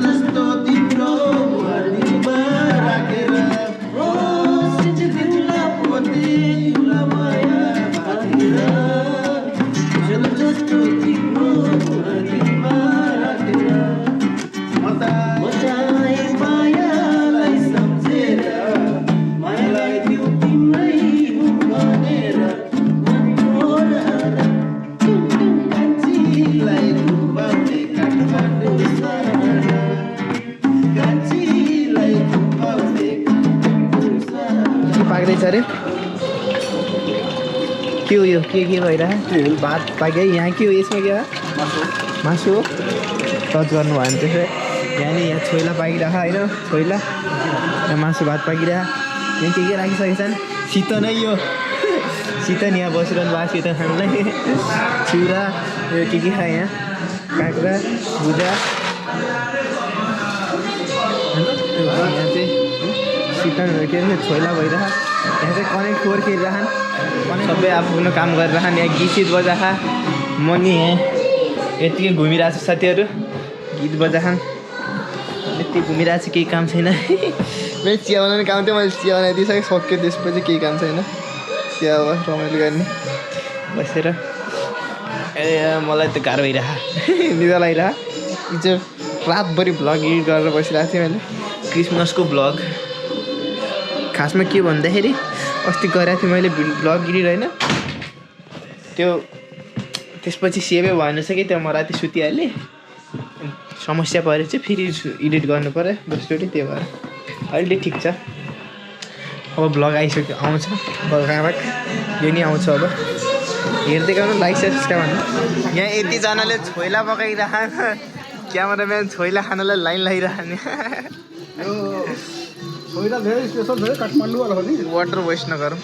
जस्तो तिम्रो हृदयमा राखेर सिन्जिदिउँला पोते तिम्रो माया बाँधेर जल जस्तो तिम्रो हृदयमा राखेर मचाए मायालाई सम्झेर मायालाई दिउ तिम्रै हुँ भनेर कान्छीलाई घुमाउने काठमाडौँ कान्छीलाई घुमाउने पाक्दैछ अरे के हो यो के भइरहेको भात पाक्यो यहाँ के हो यसमा के हो मासु हो टच गर्नु भयो भने त्यसो यहाँनिर यहाँ छोइला पाकिरह होइन छोइला यहाँ मासु भात पाकिरह यहाँ के राखिसकेको छन् शीतल नै यो शीतल यहाँ बसिरहनु भएको शीतल खानुलाई चिउरा यो के खायो यहाँ काँक्रा भुजा यहाँ चाहिँ शीतलहरू के अरे छोइला भइरह यहाँ चाहिँ कनेक्ट फोर खेलिरहन् सबै आफ्नो काम गरिरहन् यहाँ गीत सित बजाखा म नि यहाँ यतिकै घुमिरहेको छु साथीहरू गीत बजाखान् यति घुमिरहेको छु केही काम छैन मेरो चिया बनाउने काम थियो मैले चिया बनाइदिइसकेँ सक्यो त्यसपछि केही काम छैन चिया अब रमाइलो गर्ने बसेर ए मलाई त गाह्रो भइरह निदा लागिरह हिजो रातभरि भ्लग एडिट गरेर बसिरहेको थिएँ मैले क्रिसमसको भ्लग खासमा के भन्दाखेरि अस्ति गरेको थिएँ मैले भ्लग एडिट होइन त्यो त्यसपछि सेभै भएन रहेछ कि त्यो म राति सुतिहालेँ समस्या परेर चाहिँ फेरि एडिट गर्नु पऱ्यो दोस्रोटी त्यो भएर अहिले ठिक छ अब भ्लग आइसक्यो आउँछ बल्काबाक यो नि आउँछ अब हेर्दै गर्नु लाइक सब्सक्राइब गर्नु यहाँ यतिजनाले छोइला पकाइरहन् क्यामेराम्यान छोइला खानलाई लाइन लगाइरहने छोइला धेरै स्पेसल धेरै काठमाडौँ वाला हो नि वाटर वेस्ट नगरौँ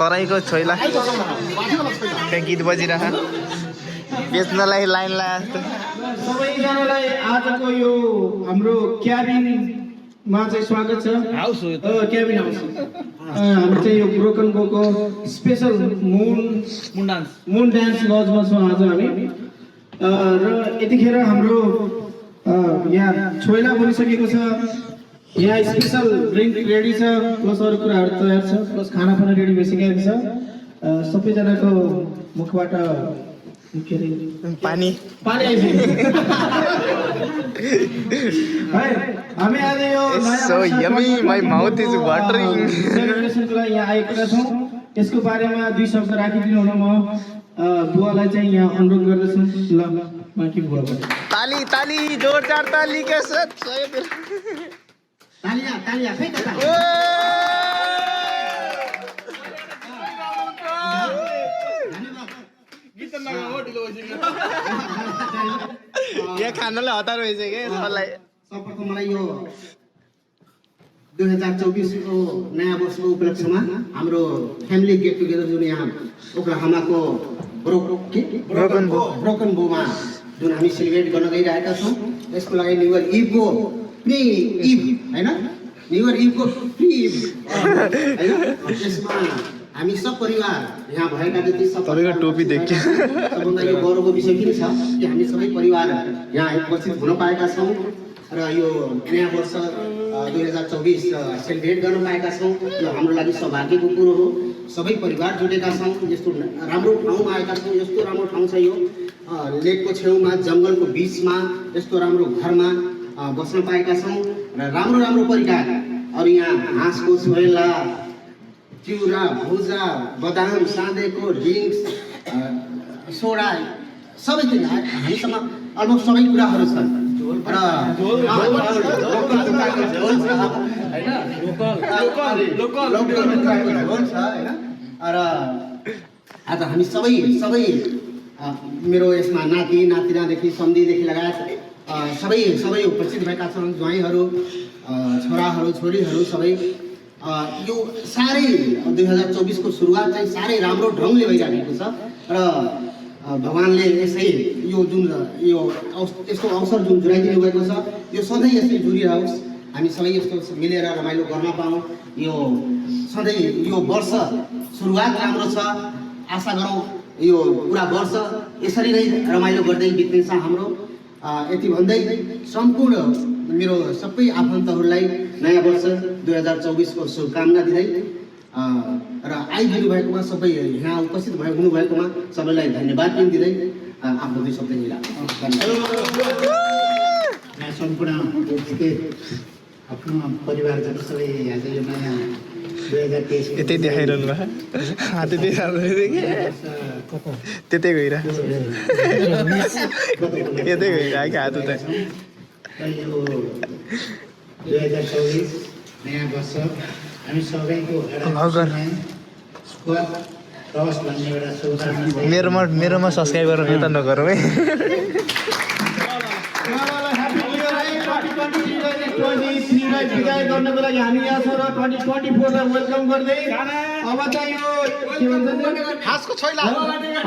तराईको छोइला त्यहाँ गीत बजिरह बेच्नलाई लाइन लगाएको सबैजनालाई आजको यो हाम्रो क्याबिनमा चाहिँ स्वागत छ हाउस हो क्याबिन हाउस हाम्रो चाहिँ यो ब्रोकन बोको स्पेसल मुन डान्स लजमा छौँ आज हामी र यतिखेर हाम्रो यहाँ छोइला बनिसकेको छ यहाँ स्पेसल ड्रिङ्क रेडी छ प्लस अरू कुराहरू तयार छ प्लस खाना पनि रेडी भइसकेको छ सबैजनाको मुखबाट के अरे पानी आइसक्यो हामी आज यो So yummy, my mouth is watering. सेलिब्रेसनको लागि यहाँ आएका छौँ यसको बारेमा दुई शब्द राखिदिनु हुन म बुवालाई चाहिँ यहाँ अनुरोध गर्दछु ल बाँकी बुवाबाट ताली ताली जोरदार ताली के साथ तालिया खै त यहाँ खानलाई हतार भइसक्यो सबैलाई सबैको मलाई यो 2024 को नयाँ वर्षको उपलक्ष्यमा हाम्रो फ्यामिली गेट टुगेदर जुन यहाँ ओक्लाहामाको ब्रोकन बोमा जुन हामी सेलिब्रेट गर्न गइरहेका छौँ यसको लागि न्यु इयर इभको प्री इभ हैन न्यु इयर इभको प्री इभ हैन यसमा हामी सब परिवार यहाँ भएका जति सब तपाईको टोपी देखियो सबभन्दा यो गौरवको विषय के छ कि हामी सबै परिवार यहाँ उपस्थित हुन पाएका छौँ र यो नयाँ वर्ष 2024 सेलिब्रेट गर्न पाएका छौँ यो हाम्रो लागि सौभाग्यको कुरो हो सबै परिवार जुटेका छौँ यस्तो राम्रो ठाउँमा आएका छौँ यस्तो राम्रो ठाउँ छ यो लेकको छेउमा जङ्गलको बिचमा यस्तो राम्रो घरमा बस्न पाएका छौँ र राम्रो राम्रो परिकार अरू यहाँ हाँसको छोइला चिउरा भुजा बदाम साँधेको ड्रिङ्क्स सोडा सबै कुरा हामीसँग अलमोस्ट सबै कुराहरू छन् र आज हामी सबै मेरो यसमा नाति नातिनादेखि सम्धीदेखि लगायत सबै उपस्थित भएका छन् ज्वाइँहरू छोराहरू छोरीहरू सबै यो साह्रै 2024 को सुरुवात चाहिँ साह्रै राम्रो ढङ्गले भइरहेको छ र भगवानले यसै यो जुन यो यस्तो अवसर जुन जुराइदिनु भएको छ यो सधैँ यसै जुरिरहोस् हामी सबै यस्तो मिलेर रमाइलो गर्न पाऊँ यो सधैँ यो वर्ष सुरुवात राम्रो छ आशा गरौँ यो पुरा वर्ष यसरी नै रमाइलो गर्दै बित्नेछ हाम्रो यति भन्दै सम्पूर्ण मेरो सबै आफन्तहरूलाई नयाँ वर्ष 2024को शुभकामना दिँदै र आइदिनु भएकोमा सबै यहाँ उपस्थित हुनुभएकोमा सबैलाई धन्यवाद पनि दिँदै आफ्नो दुई शब्द हिँडा सम्पूर्ण आफ्नो परिवारजन सबै आज यो नयाँ 2023 यतै देखाइरहनु भयो हात त्यतै त्यतै गइरहेको यतै गइरहेको हात उता यो 2024 नयाँ वर्ष हामी सबैको भन्ने एउटा शुभकामना मेरोमा सब्सक्राइब गरौँ यो त नगरौँ है 2023 लाई विदाय गर्नको लागि हामी यहाँ छौँ र 2024 लाई वेलकम गर्दै अब चाहिँ यो के भन्छ हाँसको छैला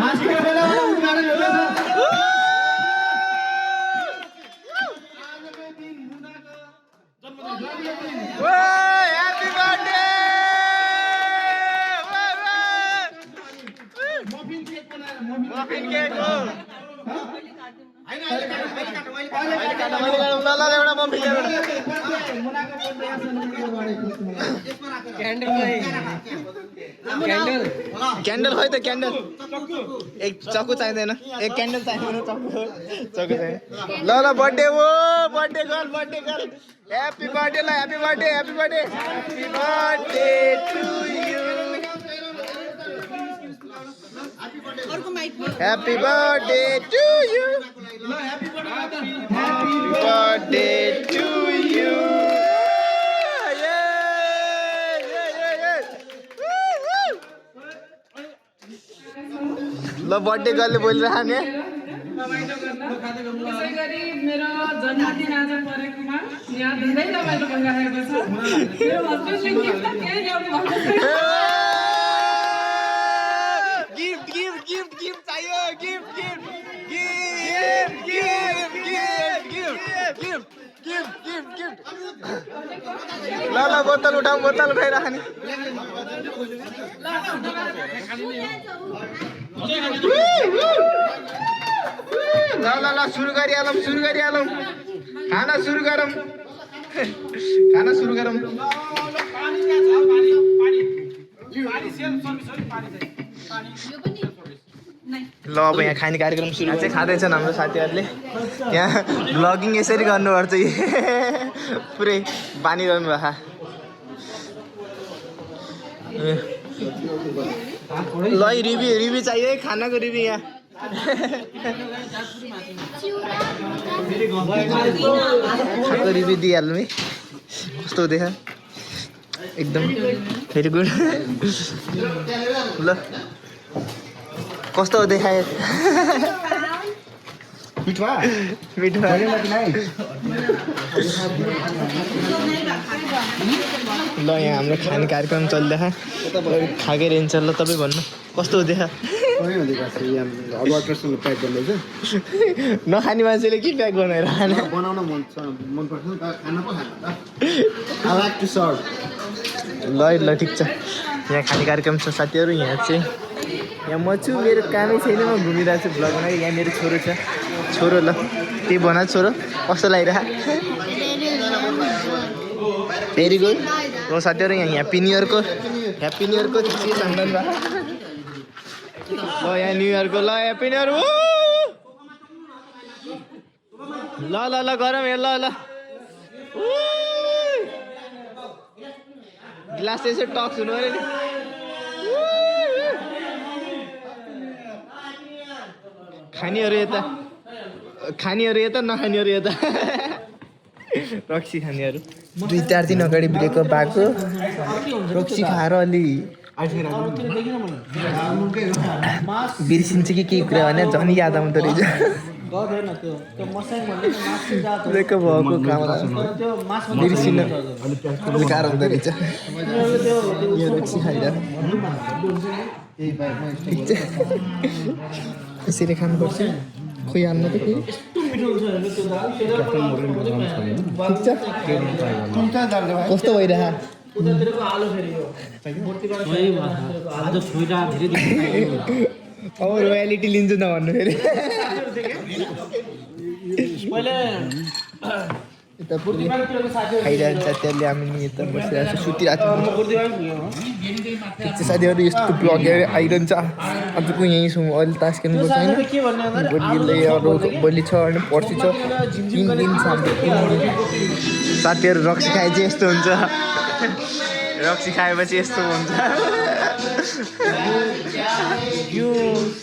हाँसको बेला उद्घाटन हुँदैछ आजको दिन मुनाको जन्मदिन ह्यापी बर्थडे मफिन केक बनाएर मफिन केक हो हैन एउटा मफिन ल्याएर क्यान्डल खोइ त क्यान्डल एक चक्कु चाहिँदैन एक क्यान्डल चाहिँदैन चक्कु चाहिँदैन ल बर्थडे हो बर्थडे गर्ल ह्यापी बर्थडे ल happy birthday happy birthday to you happy birthday to you happy birthday to you ल बर्थडे गर्लले बोलिरहने त्यसै गरी मेरो जन्मदिन आज परेकोमा यहाँ धेरै रमाइलो भइरहेको छ मेरो हस्बेन्डले गिफ्ट त केही ल्याउनु भएको छैन गिफ्ट चाहियो गिफ्ट ल बोतल उठाऊ बोतल उठाइराख्ने ल सुरु गरिहालौँ खाना सुरु गरौँ ल अब यहाँ खाने कार्यक्रम सुरु चाहिँ खाँदैछन् हाम्रो साथीहरूले यहाँ भ्लगिङ यसरी गर्नुपर्छ पुरै बानिरहनु भएको ल रिभ्यू चाहियो है खानाको रिभ्यू यहाँ खानाको रिभ्यू दिइहाल्नु है कस्तो देखा एकदम भेरी गुड ल कस्तो देखाए मिठो ल यहाँ हाम्रो खाने कार्यक्रम चलिरहेको खाएकै रहन्छ ल तपाईँ भन्नु कस्तो देखा नखाने मान्छेले के प्याक बनाएर बनाउन मन पर्छ खाना पो ल ठिक छ यहाँ खाने कार्यक्रम छ साथीहरू यहाँ चाहिँ यहाँ म छु मेरो कामै छैन म घुमिरहेको छु भ्लग बनाएर यहाँ मेरो छोरो छ छोरो ल त्यही बना छोरो कस्तो लागिरह भेरी गुड हो साथीहरू यहाँ ह्याप्पी न्यु इयरको चिज हान्दैन ल यहाँ न्यु इयरको ल ह्याप्पी न्यु इयर ल गरौँ ल गिलास यसो टक्स हुनु अरे नि खानेहरू यता नखानेहरू यता रक्सी खानेहरू 2-4 दिन अगाडि ब्रेकअप भएको रक्सी खाएर अलि बिर्सिन्छ कि केही कुरा भने झन् याद आउँदो रहेछ ब्रेकअप भएको काम बिर्सिन गाह्रो हुँदो रहेछ यो रक्सी खाइरहेको यसरी खानुपर्छ खोइ हाल्नु त के कस्तो भइरह अब रोयलिटी लिन्छु न भन्नु फेरि यता खाइरहन्छ त्यसले हामी यता बसिरहेको छ सुतिरहेको छ साथीहरू यस्तो ब्लगहरू आइरहन्छ आजको यहीँ छौँ अहिले तास खेल्नु पर्छ होइन भोलि अरू भोलि छ अनि पर्सि छ 3 दिन छ साथीहरू रक्सी खाए चाहिँ यस्तो हुन्छ रक्सी खाएपछि यस्तो हुन्छ यो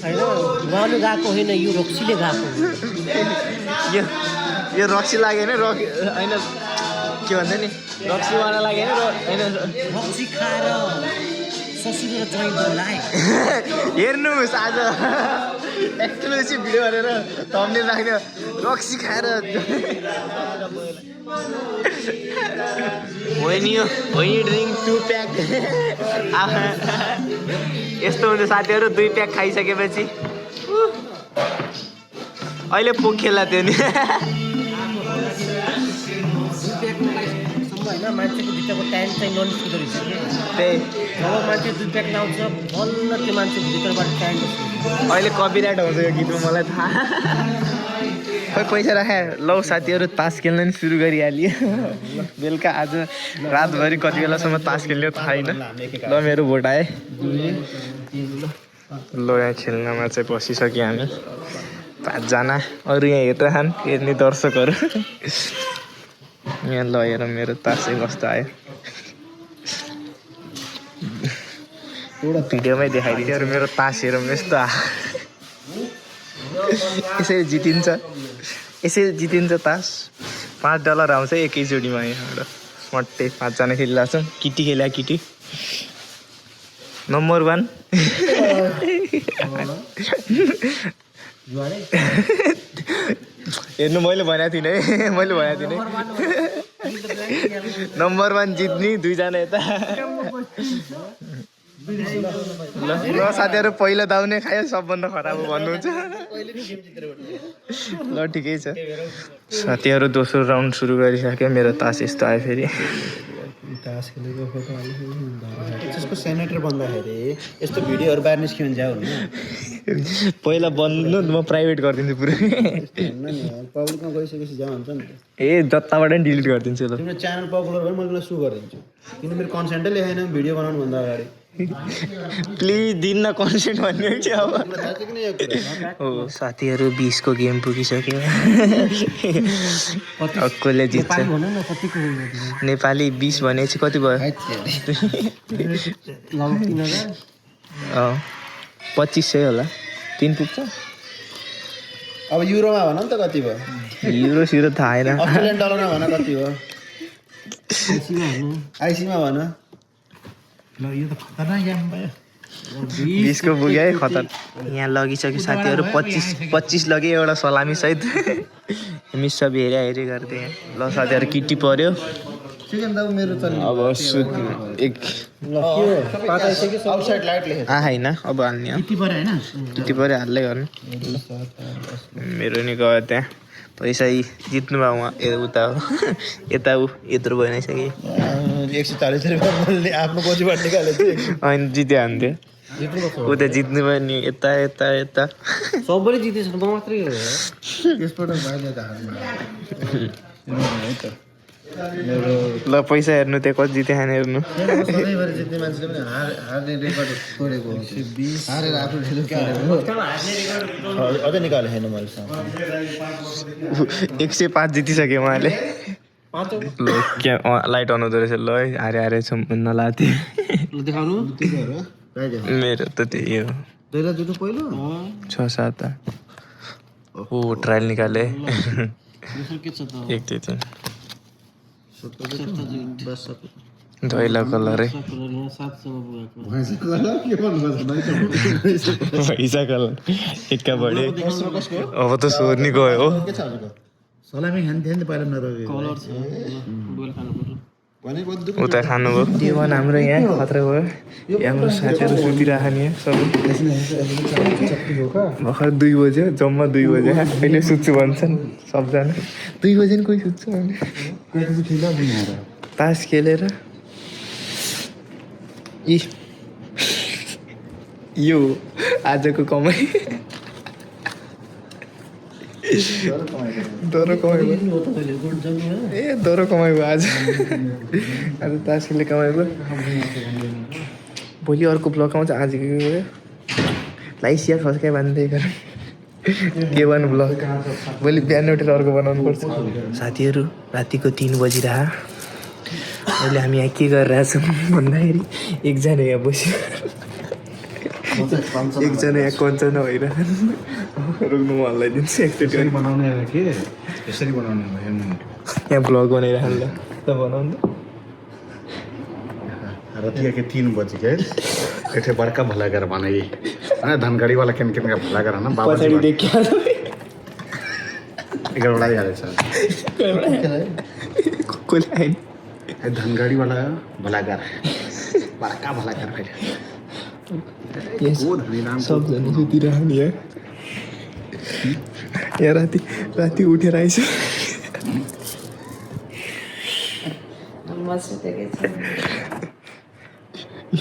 होइन उहाँले गएको होइन यो रक्सीले गएको यो रक्सी लाग्यो होइन होइन के भन्छ नि रक्सी उहाँलाई लाग्यो होइन रक्सी खाएर ससुरो जोइन गर्लाई हेर्नुहोस् आज एक्सक्लुसिभ भिडियो भनेर थम्बनेल राख्ने रक्सी खाएर when you drink 2 pack यस्तो हुन्छ साथीहरू 2 प्याक खाइसकेपछि अहिले पो खेला थियो नि होइन मान्छेको भित्रको टाइम चाहिँ ननिस्किँदो रहेछ त्यही जब मान्छे 2 प्याक लाउँछ बल्ल त्यो मान्छेको भित्रबाट टाइम अहिले कपिराइट आउँछ यो गीतमा मलाई थाहा खै पैसा राखे लौ साथीहरू तास खेल्न नि सुरु गरिहालियो बेलुका आज रातभरि कति बेलासम्म तास खेल्यो थाहा छैन ल मेरो भोट आए ल यहाँ खेल्नमा चाहिँ बसिसक्यो हामी 5 जना अरू यहाँ हेर्छन् हेर्ने दर्शकहरू यहाँ ल हेर मेरो तासै कस्तो आयो एउटा भिडियोमै देखाइदिन्छु मेरो तास हेरौँ यस्तो यसरी जितिन्छ तास $5 आउँछ एकैचोटिमा यहाँबाट मट्टै 5 जना खेलिरहेको छ किटी खेल्या किटी नम्बर 1 हेर्नु मैले भनेको थिइनँ नम्बर 1 जित्ने 2 जना यता ल साथीहरू पहिलो दाउने खायो सबभन्दा खराब भन्नुहुन्छ ल ठिकै छ साथीहरू दोस्रो राउन्ड सुरु गरिसक्यो मेरो तास यस्तो आयो फेरि तास खेलेको फोटो त्यसको सेनेटर बन्दाखेरि यस्तो भिडियोहरू बाहिर निस्क्यो भने जाऊ होइन पहिला बन्नु म प्राइभेट गरिदिन्छु पुरै पब्लिकमा गइसकेपछि जाऊ हुन्छ नि ए जताबाट नि डिलिट गरिदिन्छु ल तिम्रो च्यानल पपुलर भयो मैले सु गरिदिन्छु किन मेरो कन्सेन्टै लेखाएन भिडियो बनाउनु भन्दा अगाडि प्लिज दिन्न कन्सेन्ट भन्ने कि अब हो साथीहरू 20 को गेम पुगिसक्यो कसले जित्छ नेपाली 20 भनेपछि कति भयो 2500 होला 3 पुग्छ अब युरोमा भन नि त कति भयो युरो सिरो थाहा छैन अस्ट्रेलियन डलरमा भन कति भयो आइसीमा भन ल यो त खतरनाक गेम भयो 20 को पुग्यो है खतर यहाँ लगिसक्यो साथीहरू 25 लगे एउटा सलामी सहित हामी सब हेरे गर्दै ल साथीहरू किटी पर्यो अब एक आउटसाइड लाइट लेख होइन अब हाल्ने किटी पर्यो हैन किटी पर्यो हाल्दै गर्नु मेरो नि गयो त्यहाँ पैसा जित्नु भयो उहाँ उता हो यता ऊ यत्रो बनाइसकेँ 140 रुपैयाँ मैले आफ्नो कोचबाट निकालेको थिएँ अनि जित्यो हान्थ्यो उता जित्नु भयो नि यता यता यता सबैले जितेछ म मात्रै हो त्यसबाट बाहिर त हार्नु ल पैसा हेर्नु त्यहाँ कति जिते खाने हेर्नु सधैँभरि जित्ने मान्छेले पनि हार्ने रेकर्ड तोडेको हो 20 हारेर आफ्नो अझै निकाले छैन मैले 105 जितिसक्यो उहाँले ल क्या लाइट अन हुँदो रहेछ ल हारे छ नलाथे देखाउनु मेरो त त्यही हो दुईटा जुटो पहिलो 6-7 ओ ट्रायल निकाले के छ त एक दुई 3 धैला कलर है पैसा कलर एक्का बढे अब त सोर्नी गयो हो सलामी खान्थ्यो नि त पहिला नरोगे कलर छ फुटबल खानु पर्यो उता खानुभयो Day-1 हाम्रो यहाँ खतरा भयो हाम्रो साथीहरू सुतिराख्ने भर्खर 2 बज्यो जम्मा 2 बज्यो अहिले सुत्छु भन्छन् सबजना 2 बजे नि कोही सुत्छ तास खेलेर यो आजको कमाइ डरो कमाइबो ए डरो कमाइबो आज आज तासले कमाइबो भोलि अर्को ब्लग आउँछ आज के गयो लाइक सेयर सब्सक्राइब भन्दै गर Day-1 ब्लग भोलि बिहान उठेर अर्को बनाउनु पर्छ साथीहरू रातिको 3 बजिरह अहिले हामी यहाँ के गरिरहेछौँ भन्दाखेरि एकजना यहाँ बस्यो एकजना यहाँ कञ्चना भइरहेको रोक्नु म हल्लाइदिन्छु एकचोटि बनाउने के यसरी बनाउने यहाँ ब्लग बनाइरहनु ल त बनाउनु रतिया के 3 बजे के एठे बड़का भला कर बनाई है धनगढ़ी वाला केन केन का भला कर ना बाबा पछाडि देखिया एकर लड़ाई हाले छ कोले आइन ए धनगढ़ी वाला भला कर बड़का भला कर पहले यस वो धनी नाम सब जना सुतिरहनु यहाँ यहाँ राति उठेर आइस यहाँ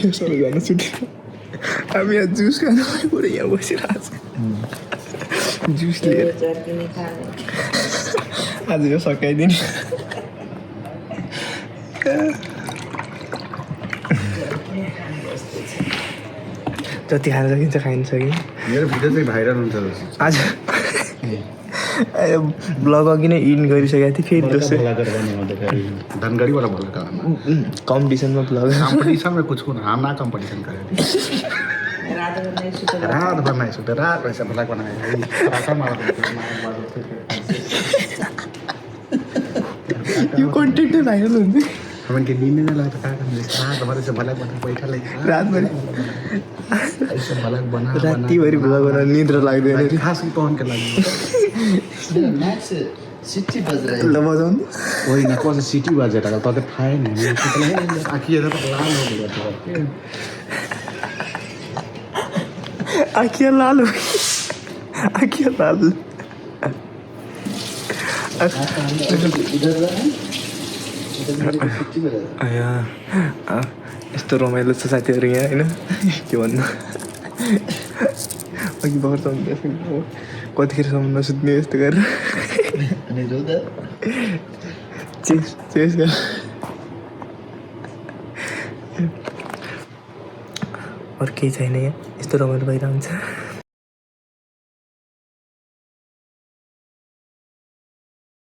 सबैजना सुतेर हामी यहाँ जुस खानु पुरै यहाँ बसिरहेको छ जुस लिएर आज यो सकाइदिने जति खान सकिन्छ खाइन सकिन्छ मेरो भिडियो चाहिँ भाइरल हुन्छ आज ब्लग अघि नै इन गरिसकेको थिएँ फेरि दोस्रो भला कर बने धनगढ़ी वाला भला कर कम्पिटिसनमा ब्लग कंपटीशन में कुछ ना हम ना कंपटीशन करे रात भर नहीं सोते रात वैसे भला बनाए यो कन्टेन्ट भाइरल हुन्छ हमन के नींद नहीं लगता का करने रात भर से भला बना बैठा ले रातभरि ऐसे भला बना रातिभरि ब्लग बनाएर निद्रा लाग्दैन खास ही पहन के लगी म्याक्स सिटी बजिरहेको ल बजाउनु वही ना कौन सा सिटी बजे था तो फाइन है आखिर ये तो लाल हो गया तो आँखिया लाल हो आँखिया लाल यस्तो रमाइलो छ साथीहरू यहाँ होइन के भन्नु अघि भर्छ कतिखेरसम्म नसुत्ने यस्तो गरेर चेस गर अरू केही छैन यहाँ यस्तो रमाइलो भइरहन्छ